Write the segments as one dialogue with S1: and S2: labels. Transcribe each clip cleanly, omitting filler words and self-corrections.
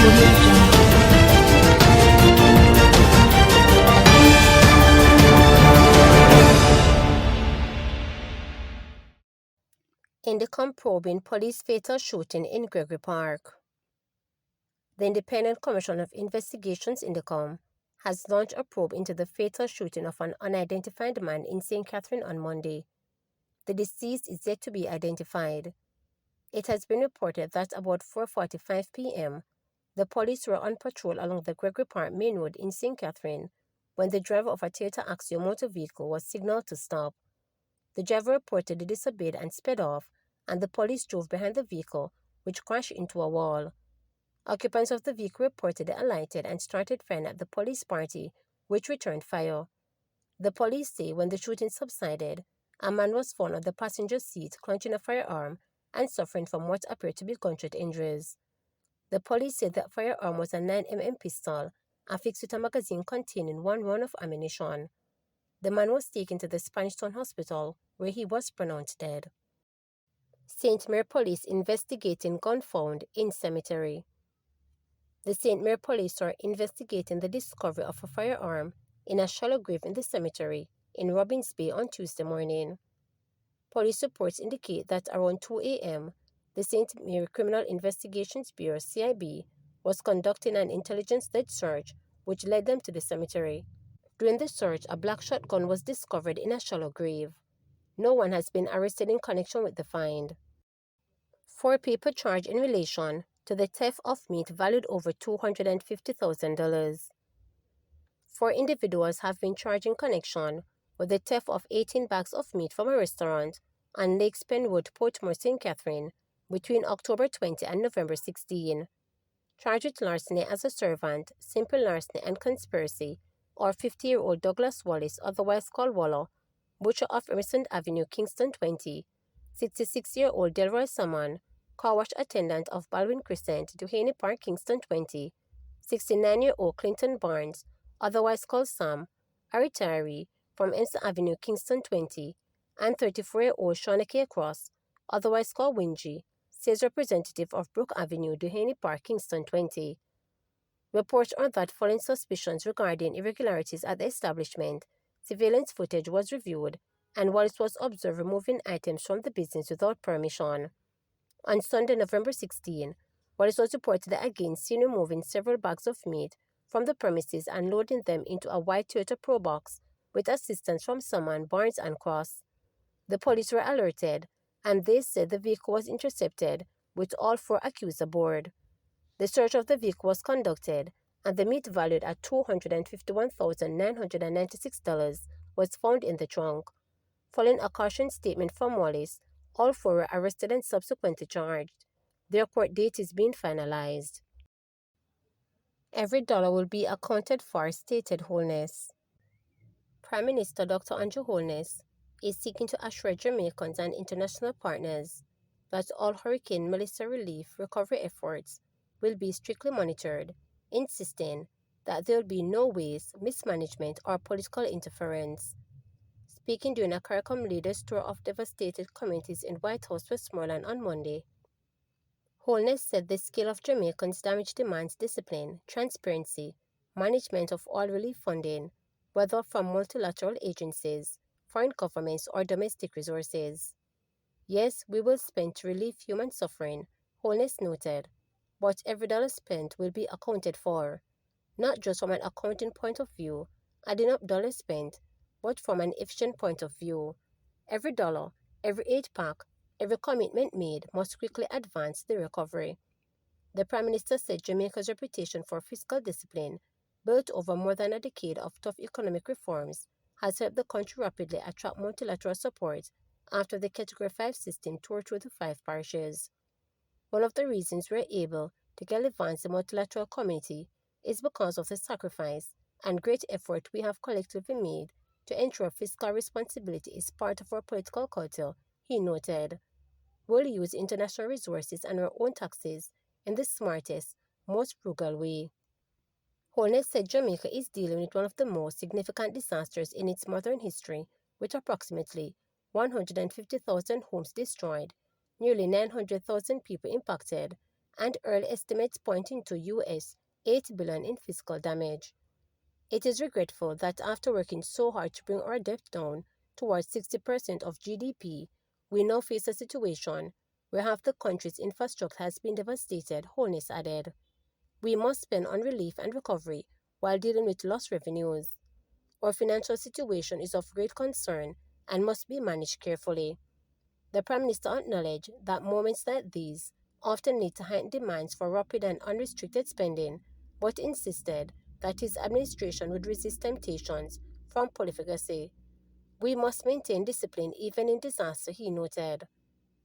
S1: Audio Jungle.
S2: Indicom probing police fatal shooting in Gregory Park. The Independent Commission of Investigations Indicom has launched a probe into the fatal shooting of an unidentified man in St. Catherine on Monday. The deceased is yet to be identified. It has been reported that about 4:45 p.m., the police were on patrol along the Gregory Park Main Road in St. Catherine when the driver of a Toyota Axio motor vehicle was signaled to stop. The driver reportedly disobeyed and sped off, and the police drove behind the vehicle, which crashed into a wall. Occupants of the vehicle reportedly alighted and started firing at the police party, which returned fire. The police say when the shooting subsided, a man was found on the passenger seat clutching a firearm and suffering from what appeared to be gunshot injuries. The police said that firearm was a 9mm pistol affixed with a magazine containing one round of ammunition. The man was taken to the Spanish Town Hospital, where he was pronounced dead. St. Mary Police investigating gun found in cemetery. The St. Mary Police are investigating the discovery of a firearm in a shallow grave in the cemetery in Robbins Bay on Tuesday morning. Police reports indicate that around 2 a.m., the St. Mary Criminal Investigations Bureau (CIB) was conducting an intelligence-led search which led them to the cemetery. During the search, a black shotgun was discovered in a shallow grave. No one has been arrested in connection with the find. 4 people charged in relation to the theft of meat valued over $250,000. 4 individuals have been charged in connection with the theft of 18 bags of meat from a restaurant on Lake Spen Road, Portmore, St. Catherine, between October 20 and November 16. Charged with larceny as a servant, simple larceny, and conspiracy are 50-year-old Douglas Wallace, otherwise called Waller, butcher of Emerson Avenue, Kingston 20, 66-year-old Delroy Saman, car wash attendant of Baldwin Crescent, Duhaney Park, Kingston 20, 69-year-old Clinton Barnes, otherwise called Sam, a retiree from Emerson Avenue, Kingston 20, and 34-year-old Shauna K. Cross, otherwise called Wingy, sales representative of Brook Avenue, Duhaney Park, Kingston 20. Reports are that following suspicions regarding irregularities at the establishment, surveillance footage was reviewed, and Wallace was observed removing items from the business without permission. On Sunday, November 16, Wallace was reportedly again seen removing several bags of meat from the premises and loading them into a white Toyota Pro Box with assistance from Saman, Barnes, and Cross. The police were alerted, and they said the vehicle was intercepted with all 4 accused aboard. The search of the vehicle was conducted, and the meat valued at $251,996 was found in the trunk. Following a caution statement from Wallace, all 4 were arrested and subsequently charged. Their court date is being finalized. Every dollar will be accounted for, stated Holness. Prime Minister Dr. Andrew Holness is seeking to assure Jamaicans and international partners that all Hurricane Melissa relief recovery efforts will be strictly monitored, insisting that there will be no waste, mismanagement, or political interference. Speaking during a CARICOM leaders tour of devastated communities in White House, Westmoreland on Monday, Holness said the scale of Jamaicans' damage demands discipline, transparency, management of all relief funding, whether from multilateral agencies, foreign governments, or domestic resources. Yes, we will spend to relieve human suffering, Holness noted, but every dollar spent will be accounted for, not just from an accounting point of view, adding up dollars spent, but from an efficient point of view. Every dollar, every aid pack, every commitment made must quickly advance the recovery. The Prime Minister said Jamaica's reputation for fiscal discipline, built over more than a decade of tough economic reforms, has helped the country rapidly attract multilateral support after the Category 5 system tore through the 5 parishes. One of the reasons we're able to galvanize the multilateral community is because of the sacrifice and great effort we have collectively made to ensure fiscal responsibility is part of our political culture, he noted. We'll use international resources and our own taxes in the smartest, most frugal way. Holness said Jamaica is dealing with one of the most significant disasters in its modern history, with approximately 150,000 homes destroyed, nearly 900,000 people impacted, and early estimates pointing to US $8 billion in fiscal damage. It is regretful that after working so hard to bring our debt down towards 60% of GDP, we now face a situation where half the country's infrastructure has been devastated, Holness added. We must spend on relief and recovery while dealing with lost revenues. Our financial situation is of great concern and must be managed carefully. The Prime Minister acknowledged that moments like these often lead to heightened demands for rapid and unrestricted spending, but insisted that his administration would resist temptations from profligacy. We must maintain discipline even in disaster, he noted.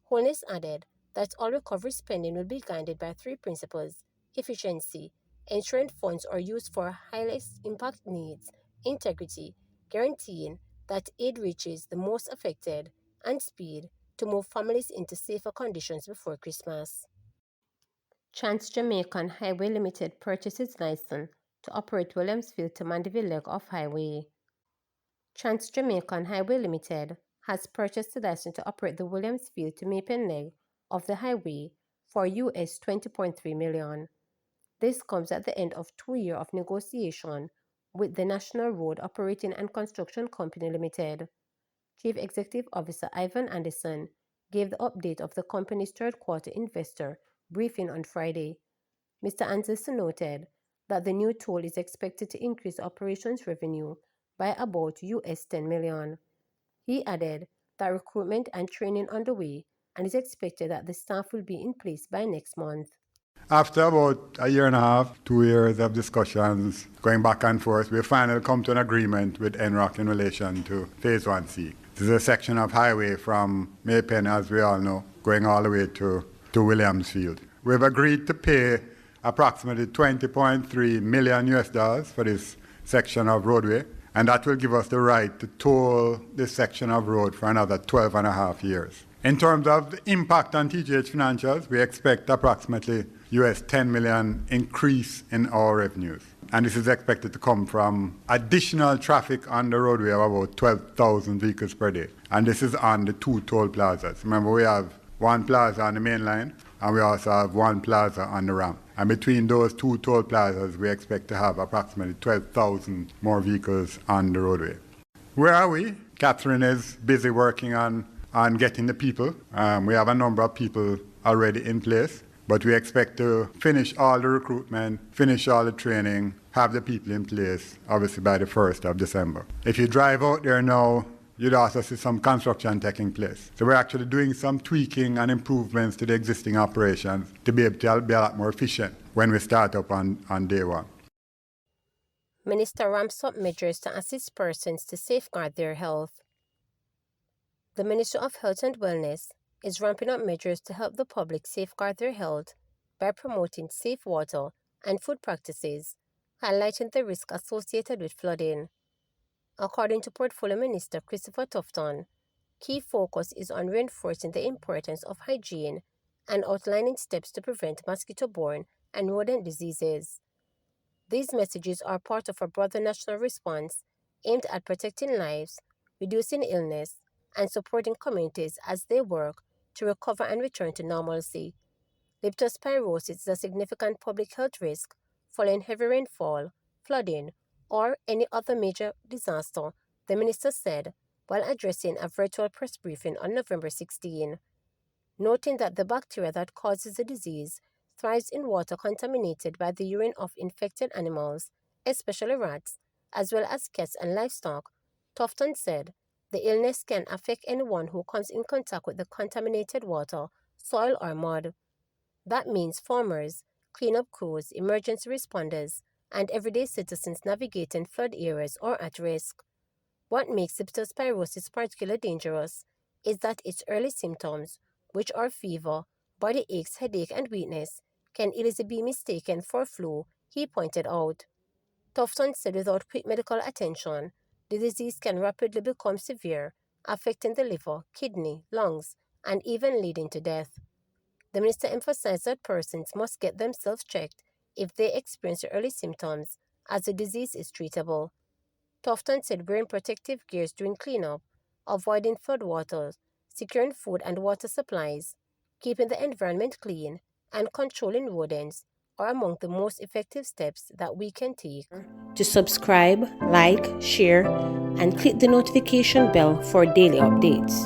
S2: Holness added that all recovery spending will be guided by three principles: efficiency, ensuring funds are used for highest impact needs; integrity, guaranteeing that aid reaches the most affected; and speed, to move families into safer conditions before Christmas. Trans-Jamaican Highway Limited purchases license to operate Williamsfield to Mandeville leg of highway. Trans-Jamaican Highway Limited has purchased the license to operate the Williamsfield to Mapen leg of the highway for US $20.3 million. This comes at the end of 2 years of negotiation with the National Road Operating and Construction Company Limited. Chief Executive Officer Ivan Anderson gave the update of the company's third-quarter investor briefing on Friday. Mr. Anderson noted that the new toll is expected to increase operations revenue by about US $10 million. He added that recruitment and training underway and is expected that the staff will be in place by next month.
S1: After about a year and a half, 2 years of discussions going back and forth, we finally come to an agreement with NROC in relation to Phase 1C. This is a section of highway from Maypen, as we all know, going all the way to Williamsfield. We've agreed to pay approximately $20.3 million US dollars for this section of roadway, and that will give us the right to toll this section of road for another 12 and a half years. In terms of the impact on TGH financials, we expect approximately US $10 million increase in our revenues. And this is expected to come from additional traffic on the roadway of about 12,000 vehicles per day. And this is on the two toll plazas. Remember, we have one plaza on the main line, and we also have one plaza on the ramp. And between those two toll plazas, we expect to have approximately 12,000 more vehicles on the roadway. Where are we? Catherine is busy working on getting the people. We have a number of people already in place, but we expect to finish all the recruitment, finish all the training, have the people in place, obviously by the 1st of December. If you drive out there now, you'd also see some construction taking place. So we're actually doing some tweaking and improvements to the existing operations to be able to be a lot more efficient when we start up on day one.
S2: Minister ramps up measures to assist persons to safeguard their health. The Ministry of Health and Wellness is ramping up measures to help the public safeguard their health by promoting safe water and food practices, highlighting the risk associated with flooding. According to Portfolio Minister Christopher Tufton, key focus is on reinforcing the importance of hygiene and outlining steps to prevent mosquito-borne and rodent diseases. These messages are part of a broader national response aimed at protecting lives, reducing illness, and supporting communities as they work to recover and return to normalcy. Leptospirosis is a significant public health risk following heavy rainfall, flooding, or any other major disaster, the minister said while addressing a virtual press briefing on November 16, noting that the bacteria that causes the disease thrives in water contaminated by the urine of infected animals, especially rats, as well as cats and livestock. Tufton said the illness can affect anyone who comes in contact with the contaminated water, soil, or mud. That means farmers, cleanup crews, emergency responders, and everyday citizens navigating flood areas are at risk. What makes leptospirosis particularly dangerous is that its early symptoms, which are fever, body aches, headache, and weakness, can easily be mistaken for flu, he pointed out. Tufton said without quick medical attention, the disease can rapidly become severe, affecting the liver, kidney, lungs, and even leading to death. The minister emphasized that persons must get themselves checked if they experience the early symptoms, as the disease is treatable. Tufton said wearing protective gears during cleanup, avoiding floodwaters, securing food and water supplies, keeping the environment clean, and controlling rodents are among the most effective steps that we can take. To subscribe, like, share, and click the notification bell for daily updates.